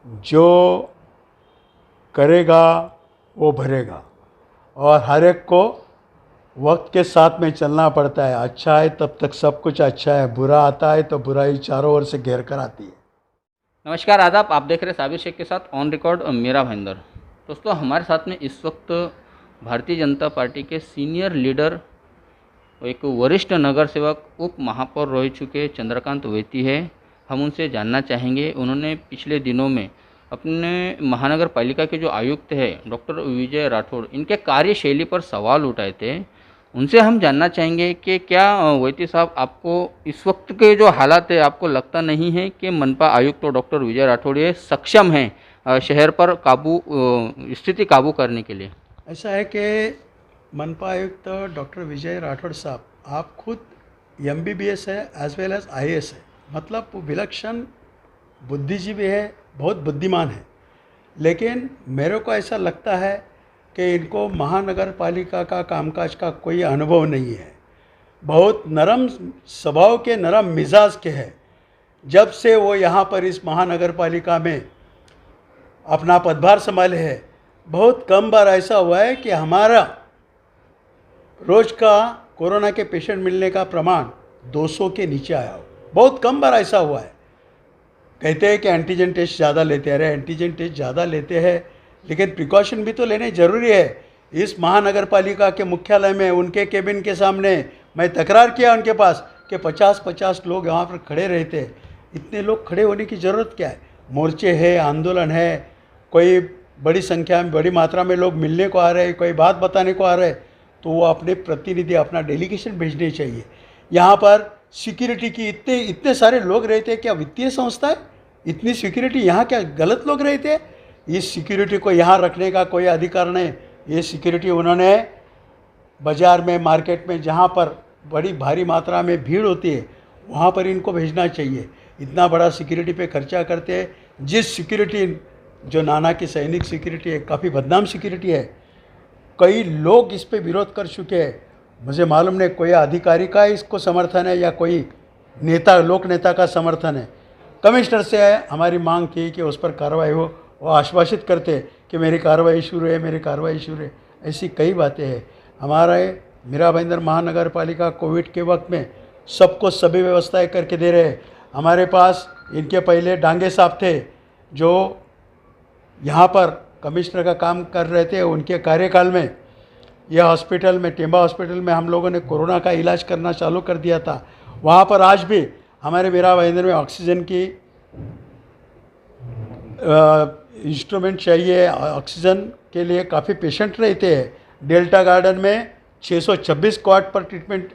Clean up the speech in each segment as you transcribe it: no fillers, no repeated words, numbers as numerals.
जो करेगा वो भरेगा, और हर एक को वक्त के साथ में चलना पड़ता है। अच्छा है तब तक सब कुछ अच्छा है, बुरा आता है तो बुराई चारों ओर से घेर कर आती है। नमस्कार, आदाब। आप देख रहे हैं साबिर शेख के साथ ऑन रिकॉर्ड मेरा भाईंदर। दोस्तों, हमारे साथ में इस वक्त भारतीय जनता पार्टी के सीनियर लीडर, एक वरिष्ठ नगर सेवक, उप महापौर रह चुके चंद्रकांत वैती है। हम उनसे जानना चाहेंगे, उन्होंने पिछले दिनों में अपने महानगर पालिका के जो आयुक्त है डॉक्टर विजय राठौड़, इनके कार्यशैली पर सवाल उठाए थे। उनसे हम जानना चाहेंगे कि क्या वैती साहब, आपको इस वक्त के जो हालात है, आपको लगता नहीं है कि मनपा आयुक्त डॉक्टर विजय राठौड़ ये सक्षम हैं शहर पर स्थिति काबू करने के लिए? ऐसा है कि मनपा आयुक्त डॉक्टर विजय राठौड़ साहब, आप खुद MBBS है एज वेल एज IAS है, मतलब वो विलक्षण बुद्धिजीवी है, बहुत बुद्धिमान है। लेकिन मेरे को ऐसा लगता है कि इनको महानगर पालिका का कामकाज का कोई अनुभव नहीं है। बहुत नरम स्वभाव के, नरम मिजाज के हैं। जब से वो यहाँ पर इस महानगर पालिका में अपना पदभार संभाले है, बहुत कम बार ऐसा हुआ है कि हमारा रोज़ का कोरोना के पेशेंट मिलने का प्रमाण 200 के नीचे आया हो। बहुत कम बार ऐसा हुआ है। कहते हैं कि एंटीजन टेस्ट ज़्यादा लेते हैं। अरे एंटीजन टेस्ट ज़्यादा लेते हैं, लेकिन प्रिकॉशन भी तो लेने ज़रूरी है। इस महानगर पालिका के मुख्यालय में उनके केबिन के सामने मैं तकरार किया उनके पास कि 50-50 लोग यहाँ पर खड़े रहते हैं। इतने लोग खड़े होने की ज़रूरत क्या है? मोर्चे है, आंदोलन है, कोई बड़ी संख्या में, बड़ी मात्रा में लोग मिलने को आ रहे हैं, कोई बात बताने को आ रहे हैं, तो वो अपने प्रतिनिधि, अपना डेलीगेशन भेजने चाहिए। यहाँ पर सिक्योरिटी की इतने सारे लोग रहते हैं। क्या वित्तीय संस्था है? इतनी सिक्योरिटी यहाँ क्या गलत लोग रहते हैं? इस सिक्योरिटी को यहाँ रखने का कोई अधिकार नहीं। ये सिक्योरिटी उन्होंने बाज़ार में, मार्केट में, जहाँ पर बड़ी भारी मात्रा में भीड़ होती है, वहाँ पर इनको भेजना चाहिए। इतना बड़ा सिक्योरिटी पे खर्चा करते हैं। जिस सिक्योरिटी, जो नाना की सैनिक सिक्योरिटी है, काफ़ी बदनाम सिक्योरिटी है। कई लोग इस पे विरोध कर चुके हैं। मुझे मालूम नहीं कोई अधिकारी का इसको समर्थन है या कोई नेता, लोक नेता का समर्थन है। कमिश्नर से हमारी मांग की कि उस पर कार्रवाई हो। वो आश्वासित करते कि मेरी कार्रवाई शुरू है, मेरी कार्रवाई शुरू है। ऐसी कई बातें हैं। हमारे मीरा भाईंदर महानगर पालिका कोविड के वक्त में सबको सभी व्यवस्थाएं करके दे रहे हैं। हमारे पास इनके पहले डांगे साहब थे, जो यहाँ पर कमिश्नर का काम कर रहे थे। उनके कार्यकाल में यह हॉस्पिटल में, टेम्बा हॉस्पिटल में हम लोगों ने कोरोना का इलाज करना चालू कर दिया था। वहाँ पर आज भी हमारे मीरा भाईंदर में ऑक्सीजन की इंस्ट्रूमेंट चाहिए। ऑक्सीजन के लिए काफ़ी पेशेंट रहते हैं। डेल्टा गार्डन में 626 क्वाड पर ट्रीटमेंट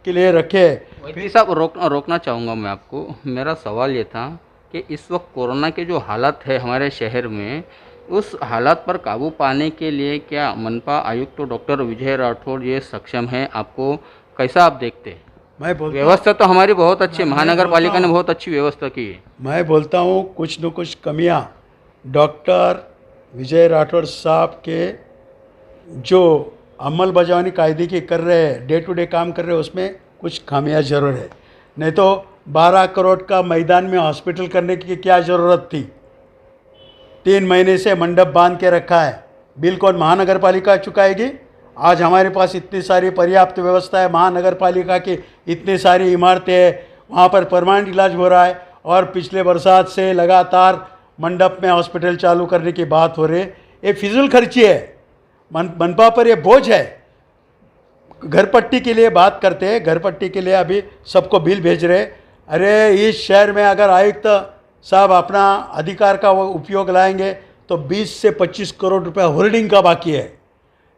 के लिए रखे हैं। वैती साहब, रोकना चाहूँगा मैं आपको। मेरा सवाल ये था कि इस वक्त कोरोना के जो हालात है हमारे शहर में, उस हालात पर काबू पाने के लिए क्या मनपा आयुक्त डॉक्टर विजय राठौड़ ये सक्षम है? आपको कैसा आप देखते हैं? मैं बोलता व्यवस्था तो हमारी बहुत अच्छी है, मैं महानगर बोलता पालिका ने हूँ- बहुत अच्छी व्यवस्था की है। मैं बोलता हूँ कुछ न कुछ कमियाँ डॉक्टर विजय राठौड़ साहब के जो अमल बजावनी कायदे की कर रहे हैं, डे टू डे काम कर रहे हैं, उसमें कुछ खामियां ज़रूर है। नहीं तो 12 करोड़ का मैदान में हॉस्पिटल करने की क्या ज़रूरत थी? 3 महीने से मंडप बांध के रखा है। बिल कौन? महानगर पालिका चुकाएगी? आज हमारे पास इतनी सारी पर्याप्त व्यवस्था है, महानगर पालिका की इतनी सारी इमारतें हैं, वहाँ पर परमानेंट इलाज हो रहा है, और पिछले बरसात से लगातार मंडप में हॉस्पिटल चालू करने की बात हो रही है। ये फिजूल खर्ची है। मनपा पर ये बोझ है। घर पट्टी के लिए बात करते हैं, घर पट्टी के लिए अभी सबको बिल भेज रहे। अरे इस शहर में अगर आयुक्त साहब अपना अधिकार का वो उपयोग लाएंगे तो 20 से 25 करोड़ रुपया होर्डिंग का बाकी है।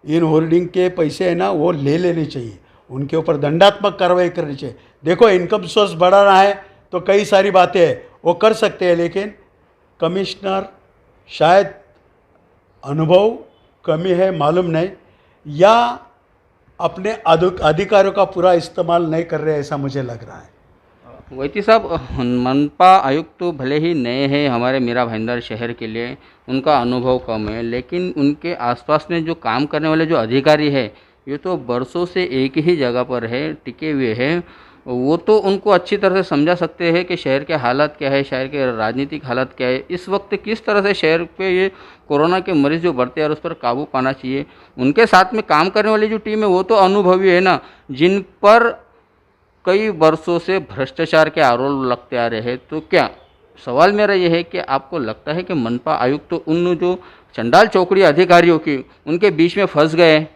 इन होर्डिंग के पैसे है ना, वो ले लेने चाहिए। उनके ऊपर दंडात्मक कार्रवाई करनी चाहिए। देखो, इनकम सोर्स बढ़ाना है तो कई सारी बातें हैं, वो कर सकते हैं। लेकिन कमिश्नर शायद अनुभव कमी है, मालूम नहीं, या अपने अधिकारों का पूरा इस्तेमाल नहीं कर रहे, ऐसा मुझे लग रहा है। वैती साहब, मनपा आयुक्त तो भले ही नए हैं हमारे मीरा भाईंदर शहर के लिए, उनका अनुभव कम है, लेकिन उनके आसपास में जो काम करने वाले जो अधिकारी है, ये तो बरसों से एक ही जगह पर है, टिके हुए हैं। वो तो उनको अच्छी तरह से समझा सकते हैं कि शहर के हालात क्या है, शहर के राजनीतिक हालात क्या है, इस वक्त किस तरह से शहर पे ये कोरोना के मरीज़ जो बढ़ते हैं और उस पर काबू पाना चाहिए। उनके साथ में काम करने वाली जो टीम है वो तो अनुभवी है ना, जिन पर कई वर्षों से भ्रष्टाचार के आरोप लगते आ रहे हैं। तो क्या सवाल मेरा ये है कि आपको लगता है कि मनपा आयुक्त तो उन जो चंडाल चौकड़ी अधिकारियों की उनके बीच में फंस गए?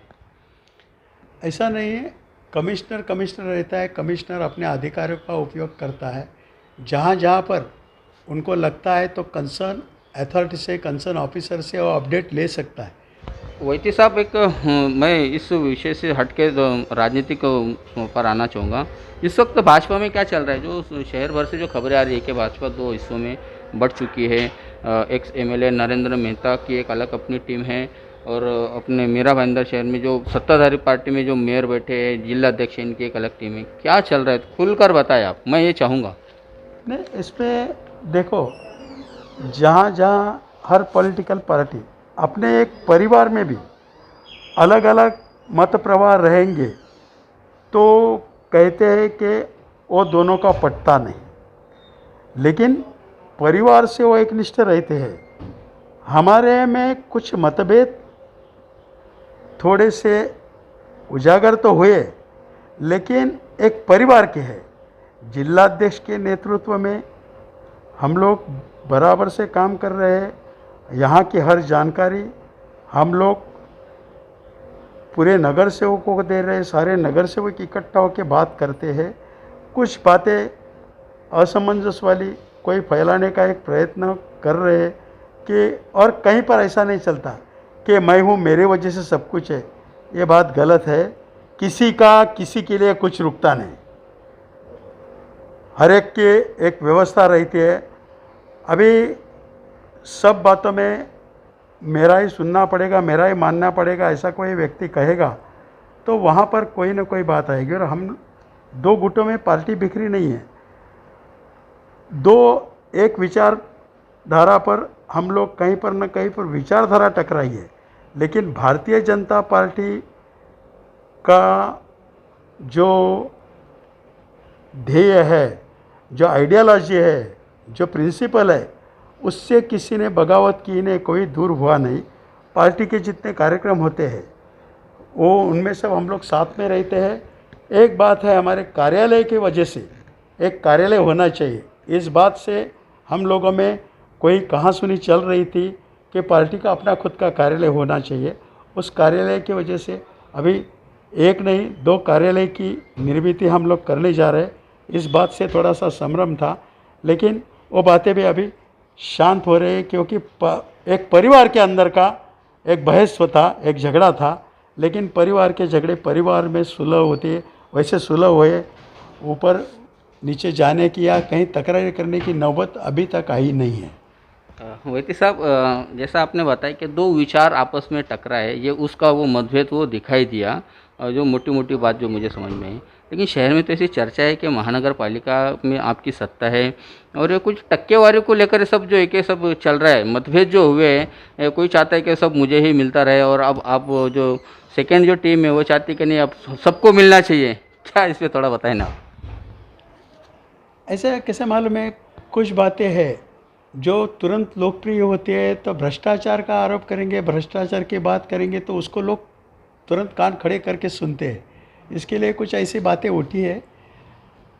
ऐसा नहीं है। कमिश्नर कमिश्नर रहता है, कमिश्नर अपने अधिकारों का उपयोग करता है। जहाँ जहाँ पर उनको लगता है तो कंसर्न अथॉरिटी से, कंसर्न ऑफिसर से वो अपडेट ले सकता है। वैद्य साहब, एक मैं इस विषय से हट के राजनीतिक पर आना चाहूँगा। इस वक्त भाजपा में क्या चल रहा है? जो शहर भर से जो खबरें आ रही है कि भाजपा दो हिस्सों में बढ़ चुकी है। एक्स एमएलए नरेंद्र मेहता की एक अलग अपनी टीम है और अपने मीरा भाईंदर शहर में जो सत्ताधारी पार्टी में जो मेयर बैठे हैं, जिला अध्यक्ष, इनकी एक अलग टीम है। क्या चल रहा है? खुलकर बताएं आप, मैं ये चाहूँगा। नहीं, इसमें देखो, जहाँ जहाँ हर पॉलिटिकल पार्टी अपने एक परिवार में भी अलग अलग मत प्रवाह रहेंगे तो कहते हैं कि वो दोनों का पटता नहीं, लेकिन परिवार से वो एक निष्ठ रहते हैं। हमारे में कुछ मतभेद थोड़े से उजागर तो हुए, लेकिन एक परिवार के है। जिलाध्यक्ष के नेतृत्व में हम लोग बराबर से काम कर रहे हैं। यहाँ की हर जानकारी हम लोग पूरे नगर सेवकों को दे रहे हैं। सारे नगर सेवक इकट्ठा होकर बात करते हैं। कुछ बातें असमंजस वाली कोई फैलाने का एक प्रयत्न कर रहे हैं कि, और कहीं पर ऐसा नहीं चलता कि मैं हूँ, मेरे वजह से सब कुछ है। ये बात गलत है। किसी का किसी के लिए कुछ रुकता नहीं। हर एक की एक व्यवस्था रहती है। अभी सब बातों में मेरा ही सुनना पड़ेगा, मेरा ही मानना पड़ेगा, ऐसा कोई व्यक्ति कहेगा तो वहाँ पर कोई ना कोई बात आएगी। और हम दो गुटों में पार्टी बिखरी नहीं है। दो एक विचारधारा पर हम लोग कहीं पर न कहीं पर विचारधारा टकराई है, लेकिन भारतीय जनता पार्टी का जो ध्येय है, जो आइडियोलॉजी है, जो प्रिंसिपल है, उससे किसी ने बगावत की नहीं, कोई दूर हुआ नहीं। पार्टी के जितने कार्यक्रम होते हैं वो उनमें सब हम लोग साथ में रहते हैं। एक बात है, हमारे कार्यालय की वजह से एक कार्यालय होना चाहिए। इस बात से हम लोगों में कोई कहासुनी चल रही थी कि पार्टी का अपना खुद का कार्यालय होना चाहिए। उस कार्यालय की वजह से अभी एक नहीं 2 कार्यालय की निर्मित हम लोग करने जा रहे हैं। इस बात से थोड़ा सा संभ्रम था, लेकिन वो बातें भी अभी शांत हो रही है, क्योंकि एक परिवार के अंदर का एक बहस था, एक झगड़ा था। लेकिन परिवार के झगड़े परिवार में सुलह होती है, वैसे सुलह हुए। ऊपर नीचे जाने की या कहीं तकरार करने की नौबत अभी तक आई नहीं है। वैद्य साहब, जैसा आपने बताया कि दो विचार आपस में टकराए, ये उसका वो मतभेद वो दिखाई दिया, जो मोटी मोटी बात जो मुझे समझ में आई। लेकिन शहर में तो ऐसी चर्चा है कि महानगर पालिका में आपकी सत्ता है और ये कुछ टक्केवारी को लेकर सब जो है कि सब चल रहा है, मतभेद जो हुए हैं। कोई चाहता है कि सब मुझे ही मिलता रहे और अब आप जो सेकेंड जो टीम है वो चाहती कि नहीं, अब सबको मिलना चाहिए। क्या इस पर थोड़ा बताएं ना। ऐसे कैसे मालूम है, कुछ बातें हैं जो तुरंत लोकप्रिय होती है तो भ्रष्टाचार का आरोप करेंगे, भ्रष्टाचार की बात करेंगे तो उसको लोग तुरंत कान खड़े करके सुनते हैं। इसके लिए कुछ ऐसी बातें उठी है।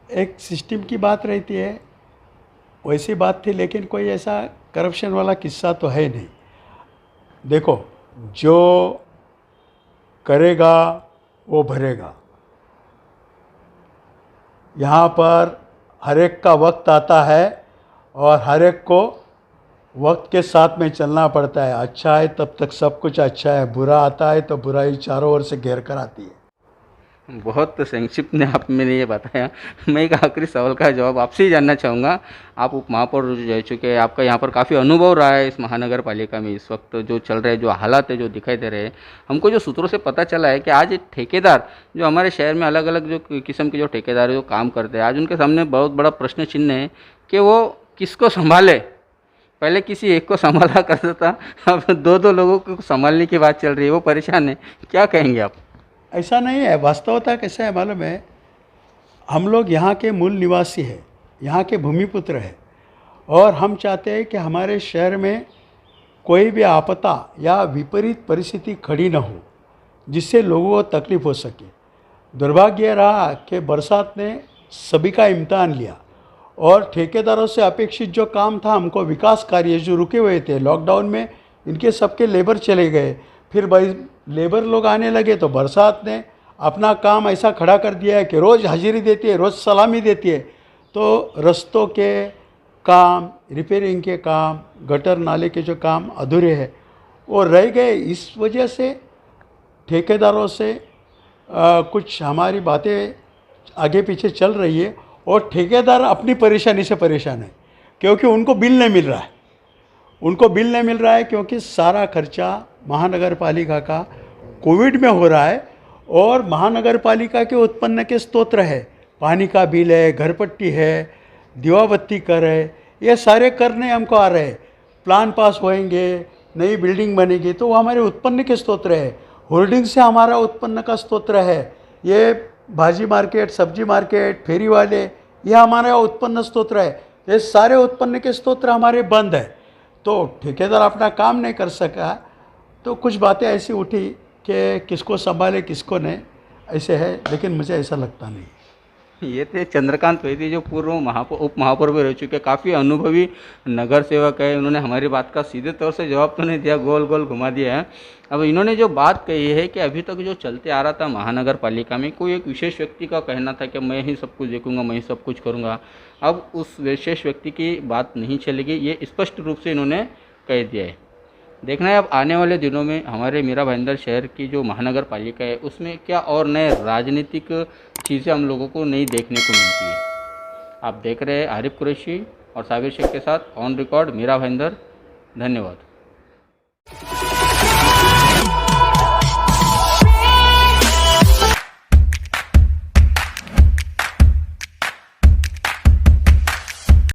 एक सिस्टम की बात रहती है, वैसी बात थी, लेकिन कोई ऐसा करप्शन वाला किस्सा तो है नहीं। देखो, जो करेगा वो भरेगा। यहाँ पर हर एक का वक्त आता है और हर एक को वक्त के साथ में चलना पड़ता है। अच्छा है तब तक सब कुछ अच्छा है, बुरा आता है तो बुराई चारों ओर से घेर कर आती है। बहुत संक्षिप्त में आपने ये बताया। मैं एक आखिरी सवाल का जवाब आपसे ही जानना चाहूँगा। आप उप महापौर रह चुके हैं, आपका यहाँ पर काफ़ी अनुभव रहा है इस महानगर पालिका में। इस वक्त जो चल रहे जो हालात है, जो दिखाई दे रहे हैं, हमको जो सूत्रों से पता चला है कि आज ठेकेदार जो हमारे शहर में अलग अलग जो किस्म के जो ठेकेदार जो काम करते हैं, आज उनके सामने बहुत बड़ा प्रश्न चिन्ह है कि वो किसको संभाले। पहले किसी एक को संभाला करता था, अब 2-2 लोगों को संभालने की बात चल रही है, वो परेशान है। क्या कहेंगे आप? ऐसा नहीं है, वास्तवता कैसा है मालूम है, हम लोग यहाँ के मूल निवासी हैं, यहाँ के भूमिपुत्र हैं और हम चाहते हैं कि हमारे शहर में कोई भी आपदा या विपरीत परिस्थिति खड़ी न हो जिससे लोगों को तकलीफ हो सके। दुर्भाग्य रहा कि बरसात ने सभी का इम्तिहान लिया और ठेकेदारों से अपेक्षित जो काम था, हमको विकास कार्य जो रुके हुए थे लॉकडाउन में, इनके सबके लेबर चले गए। फिर भाई लेबर लोग आने लगे तो बरसात ने अपना काम ऐसा खड़ा कर दिया है कि रोज़ हाजिरी देती है, रोज़ सलामी देती है। तो रस्तों के काम, रिपेयरिंग के काम, गटर नाले के जो काम अधूरे हैं वो रह गए। इस वजह से ठेकेदारों से कुछ हमारी बातें आगे पीछे चल रही है और ठेकेदार अपनी परेशानी से परेशान है क्योंकि उनको बिल नहीं मिल रहा है। उनको बिल नहीं मिल रहा है क्योंकि सारा खर्चा महानगर पालिका का कोविड में हो रहा है और महानगर पालिका के उत्पन्न के स्रोत है, पानी का बिल है, घरपट्टी है, दीवाबत्ती कर है, ये सारे कर नहीं हमको आ रहे हैं। प्लान पास होएंगे, नई बिल्डिंग बनेगी तो वो हमारे उत्पन्न के स्रोत है। होल्डिंग से हमारा उत्पन्न का स्रोत है। ये भाजी मार्केट, सब्जी मार्केट, फेरी वाले, ये हमारा उत्पन्न स्रोत है। ये सारे उत्पन्न के स्रोत हमारे बंद है तो ठेकेदार अपना काम नहीं कर सका। तो कुछ बातें ऐसी उठी कि किसको संभाले किसको नहीं, ऐसे है, लेकिन मुझे ऐसा लगता नहीं। ये थे चंद्रकांत वैद्य जो पूर्व उप महापौर भी रह चुके, काफ़ी अनुभवी नगर सेवक है। उन्होंने हमारी बात का सीधे तौर से जवाब तो नहीं दिया, गोल गोल घुमा दिया है। अब इन्होंने जो बात कही है कि अभी तक जो चलते आ रहा था महानगर पालिका में, कोई एक विशेष व्यक्ति का कहना था कि मैं ही सब कुछ देखूंगा, मैं ही सब कुछ करूंगा। अब उस विशेष व्यक्ति की बात नहीं चलेगी, ये स्पष्ट रूप से इन्होंने कह दिया है। देखना है अब आने वाले दिनों में हमारे मीरा भाईंदर शहर की जो महानगर पालिका है उसमें क्या और नए राजनीतिक चीज़ें हम लोगों को नहीं देखने को मिलती है। आप देख रहे हैं आरिफ कुरैशी और साबिर शेख के साथ ऑन रिकॉर्ड मीरा भाईंदर। धन्यवाद।